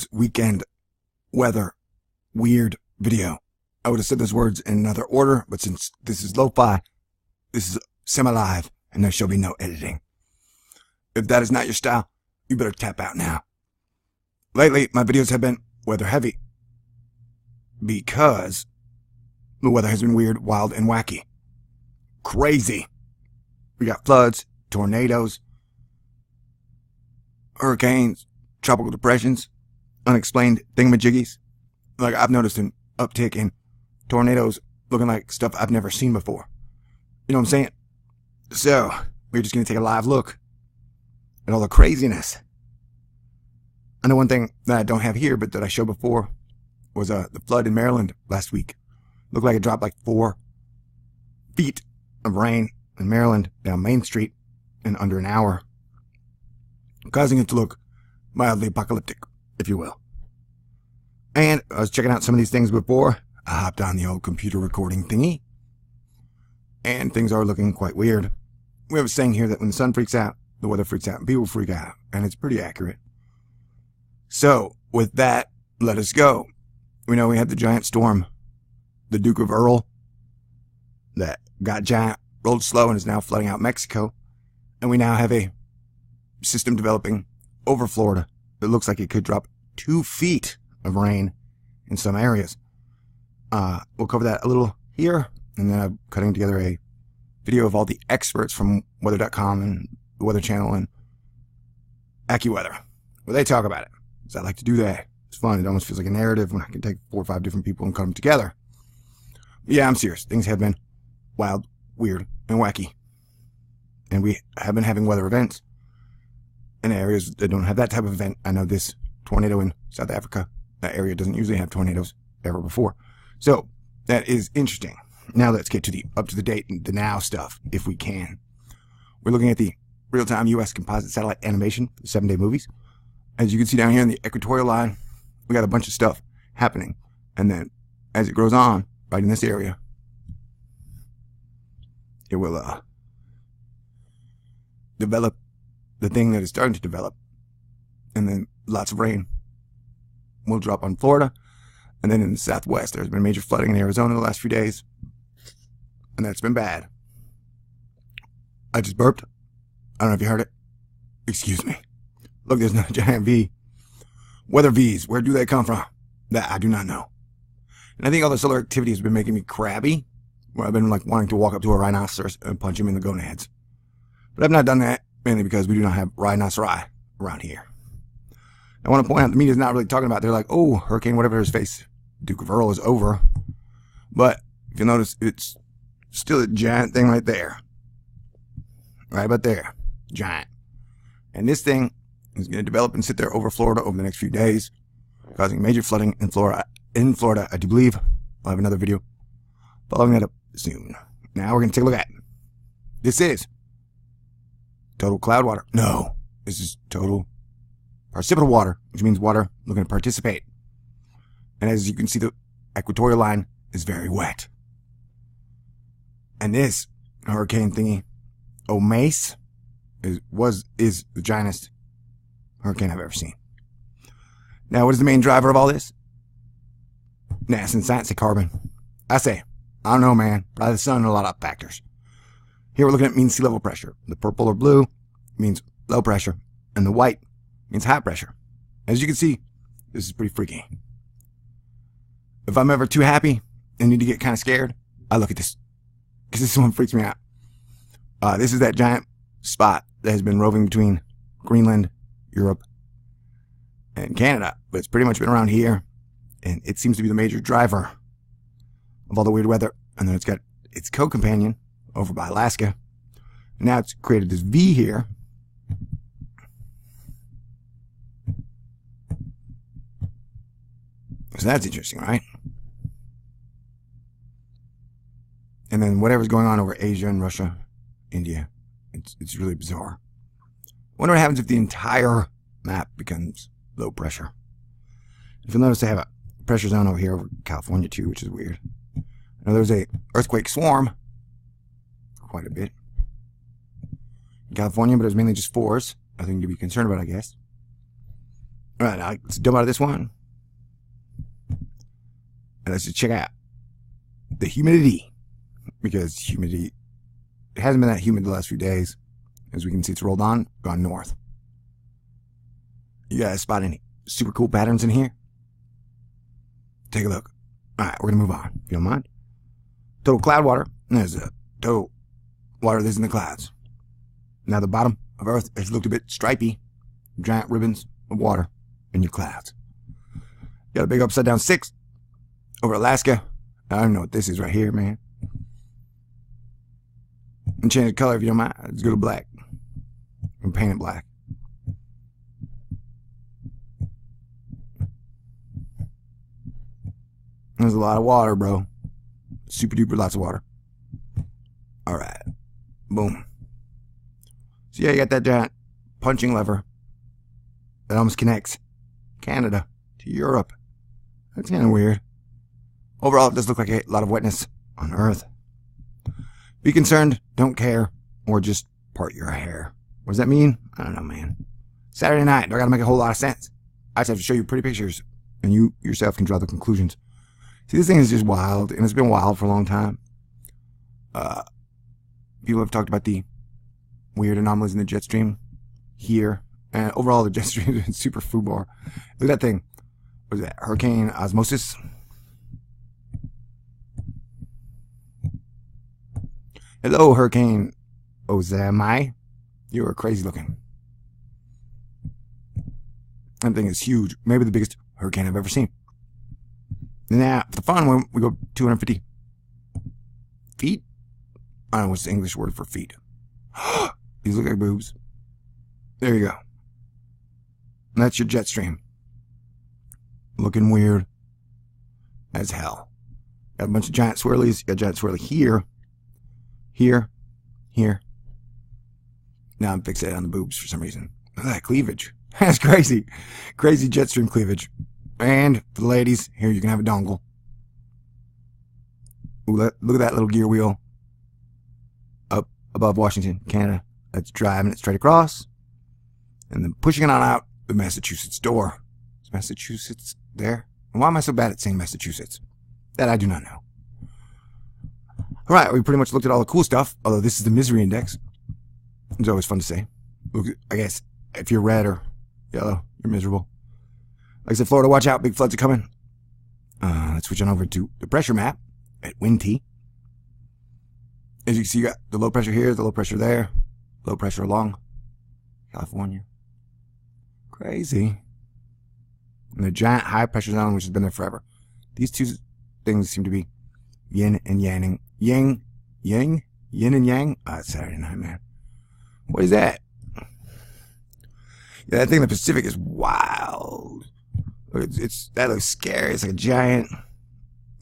THORnews weekend weather weird video. I would have said those words in another order, but since this is Lowfi, this is semi-live, and there shall be no editing. If that is not your style, you better tap out now. Lately, my videos have been weather heavy because the weather has been weird, wild, and wacky. Crazy. We got floods, tornadoes, hurricanes, tropical depressions, unexplained thingamajiggies. Like, I've noticed an uptick in tornadoes looking like stuff I've never seen before. You know what I'm saying? So, we're just going to take a live look at all the craziness. I know one thing that I don't have here, but that I showed before, was the flood in Maryland last week. Looked like it dropped like 4 feet of rain in Maryland down Main Street in under an hour, causing it to look mildly apocalyptic, if you will. And I was checking out some of these things before. I hopped on the old computer recording thingy, and things are looking quite weird. We have a saying here that when the sun freaks out, the weather freaks out, and people freak out, and it's pretty accurate. So, with that, let us go. We know we had the giant storm, the Duke of Earl, that got giant, rolled slow, and is now flooding out Mexico. And we now have a system developing over Florida that looks like it could drop 2 feet of rain in some areas. We'll cover that a little here, and then I'm cutting together a video of all the experts from weather.com and the Weather Channel and AccuWeather, where they talk about it. So I like to do that. It's fun. It almost feels like a narrative when I can take 4 or 5 different people and cut them together. Yeah, I'm serious. Things have been wild, weird, and wacky. And we have been having weather events in areas that don't have that type of event. I know this tornado in South Africa, that area doesn't usually have tornadoes ever before. So that is interesting. Now let's get to the up-to-the-date and the now stuff, if we can. We're looking at the real-time U.S. composite satellite animation for the 7-day movies. As you can see down here in the equatorial line, we got a bunch of stuff happening. And then as it grows on, right in this area, it will develop the thing that is starting to develop. And then lots of rain will drop on Florida. And then in the southwest, there's been major flooding in Arizona the last few days. And that's been bad. I just burped. I don't know if you heard it. Excuse me. Look, there's not a giant V. Weather Vs, where do they come from? That I do not know. And I think all the solar activity has been making me crabby, where I've been like wanting to walk up to a rhinoceros and punch him in the gonads. But I've not done that, mainly because we do not have rhinoceri around here. I want to point out the media is not really talking about it. They're like, oh, hurricane, whatever his face, Duke of Earl is over. But if you'll notice, it's still a giant thing right there. Right about there. Giant. And this thing is going to develop and sit there over Florida over the next few days, causing major flooding in Florida. I do believe I'll have another video following that up soon. Now we're going to take a look at this is total cloud water. No, this is total precipitable water, which means water looking to participate. And as you can see, the equatorial line is very wet. And this hurricane thingy, Omais, is the giantest hurricane I've ever seen. Now, what is the main driver of all this? NASA and science say carbon. I don't know, man. Probably the sun and a lot of factors. Here we're looking at mean sea level pressure. The purple or blue means low pressure, and the white means high pressure. As you can see, this is pretty freaky. If I'm ever too happy and need to get kind of scared, I look at this, because this one freaks me out. This is that giant spot that has been roving between Greenland, Europe, and Canada, but it's pretty much been around here, and it seems to be the major driver of all the weird weather. And then it's got its co-companion over by Alaska. Now it's created this V here. So that's interesting, right? And then whatever's going on over Asia and Russia, India, it's really bizarre. Wonder what happens if the entire map becomes low pressure. If you'll notice, they have a pressure zone over here over California too, which is weird. I know there's a earthquake swarm, quite a bit, in California, but it was mainly just 4s. Nothing to be concerned about, I guess. All right, now let's dump out of this one. And let's just check out the humidity. Because humidity, it hasn't been that humid the last few days. As we can see, it's rolled on, gone north. You guys spot any super cool patterns in here? Take a look. All right, we're going to move on, if you don't mind. Total cloud water. There's a total water that's in the clouds. Now the bottom of Earth has looked a bit stripy. Giant ribbons of water in your clouds. Got a big upside down 6 over Alaska. I don't know what this is right here, man. And change the color if you don't mind. Let's go to black. And paint it black. There's a lot of water, bro. Super duper lots of water. Alright. Boom. So yeah, you got that giant punching lever that almost connects Canada to Europe. That's kind of weird. Overall, it does look like a lot of wetness on Earth. Be concerned, don't care, or just part your hair. What does that mean? I don't know, man. Saturday night, do I gotta make a whole lot of sense? I just have to show you pretty pictures, and you yourself can draw the conclusions. See, this thing is just wild, and it's been wild for a long time. People have talked about the weird anomalies in the jet stream here, and overall the jet stream has been super foobar. Look at that thing. What is that? Hurricane Osmosis? Hello, Hurricane Omais. You're crazy looking. That thing is huge. Maybe the biggest hurricane I've ever seen. Now, for the fun one, we go 250 feet. I don't know what's the English word for feet. These look like boobs. There you go. And that's your jet stream. Looking weird as hell. Got a bunch of giant swirlies. Got a giant swirly here. Here. Here. Now I'm fixated on the boobs for some reason. Look at that cleavage. That's crazy. Crazy jet stream cleavage. And for the ladies, here you can have a dongle. Ooh, look at that little gear wheel up above Washington, Canada. That's driving it straight across. And then pushing it on out the Massachusetts door. Is Massachusetts there? And why am I so bad at saying Massachusetts? That I do not know. Alright, we pretty much looked at all the cool stuff, although this is the misery index. It's always fun to say. Look, I guess if you're red or yellow, you're miserable. Like I said, Florida, watch out, big floods are coming. Let's switch on over to the pressure map at Wind T. As you can see, you got the low pressure here, the low pressure there, low pressure along California. Crazy. And the giant high pressure zone, which has been there forever. These two things seem to be yin and yang. Yin and yang? It's Saturday night, man. What is that? Yeah, that thing in the Pacific is wild. That looks scary. It's like a giant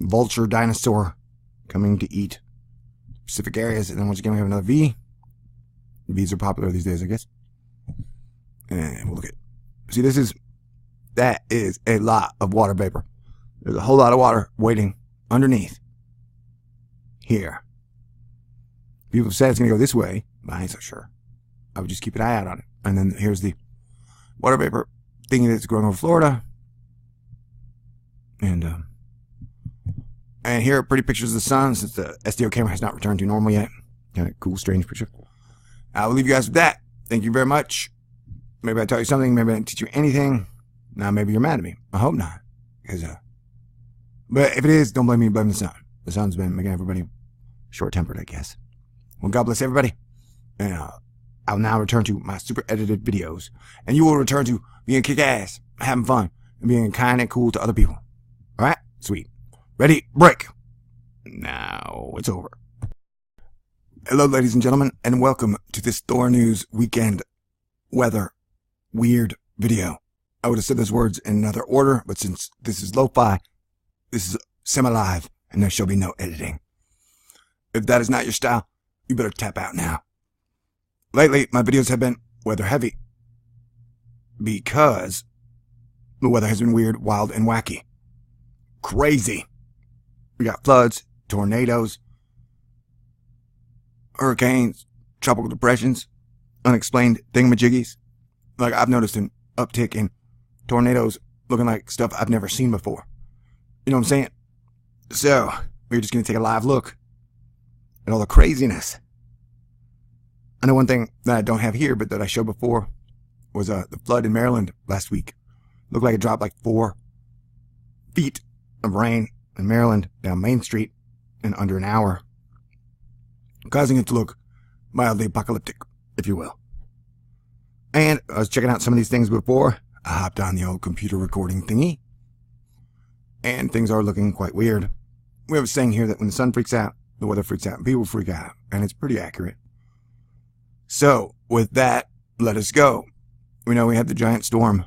vulture dinosaur coming to eat Pacific areas. And then once again, we have another V. V's are popular these days, I guess. And we'll look at. See, that is a lot of water vapor. There's a whole lot of water waiting underneath here. People have said it's going to go this way, but I ain't so sure. I would just keep an eye out on it. And then here's the water vapor thingy that's growing over Florida. And here are pretty pictures of the sun, since the SDO camera has not returned to normal yet. Kind of cool, strange picture. I will leave you guys with that. Thank you very much. Maybe I taught you something. Maybe I didn't teach you anything. Now maybe you're mad at me. I hope not. But if it is, don't blame me. Blame the sun. The sun's been making everybody short-tempered, I guess. Well, God bless everybody. And I'll now return to my super edited videos. And you will return to being kick-ass, having fun, and being kind and cool to other people. Alright? Sweet. Ready? Break. Now it's over. Hello, ladies and gentlemen, and welcome to this THORnews weekend weather weird video. I would have said those words in another order, but since this is Lowfi, this is semi-live, and there shall be no editing. If that is not your style, you better tap out now. Lately, my videos have been weather heavy because the weather has been weird, wild, and wacky. Crazy. We got floods, tornadoes, hurricanes, tropical depressions, unexplained thingamajiggies. Like, I've noticed an uptick in tornadoes looking like stuff I've never seen before. You know what I'm saying? So, we're just going to take a live look at all the craziness. I know one thing that I don't have here, but that I showed before, was the flood in Maryland last week. Looked like it dropped like 4 feet of rain in Maryland down Main Street in under an hour, causing it to look mildly apocalyptic, if you will. And I was checking out some of these things before. I hopped on the old computer recording thingy, and things are looking quite weird. We have a saying here that when the sun freaks out, the weather freaks out, and people freak out, and it's pretty accurate. So, with that, let us go. We know we had the giant storm